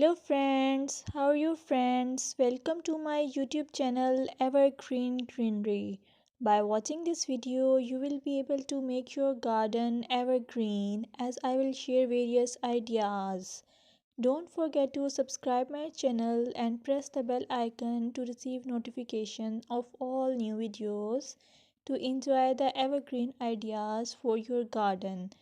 Hello friends, how are you friends? Welcome to my YouTube channel Evergreen Greenery. By watching this video, you will be able to make your garden evergreen as I will share various ideas. Don't forget to subscribe my channel and press the bell icon to receive notification of all new videos to enjoy the evergreen ideas for your garden.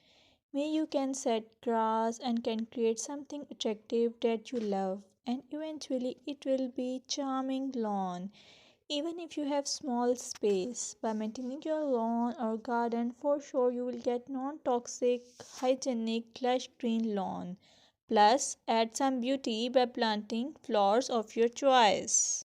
May you can set grass and can create something attractive that you love, and eventually it will be charming lawn. Even if you have small space, by maintaining your lawn or garden, for sure you will get non-toxic, hygienic, lush green lawn. Plus, add some beauty by planting flowers of your choice.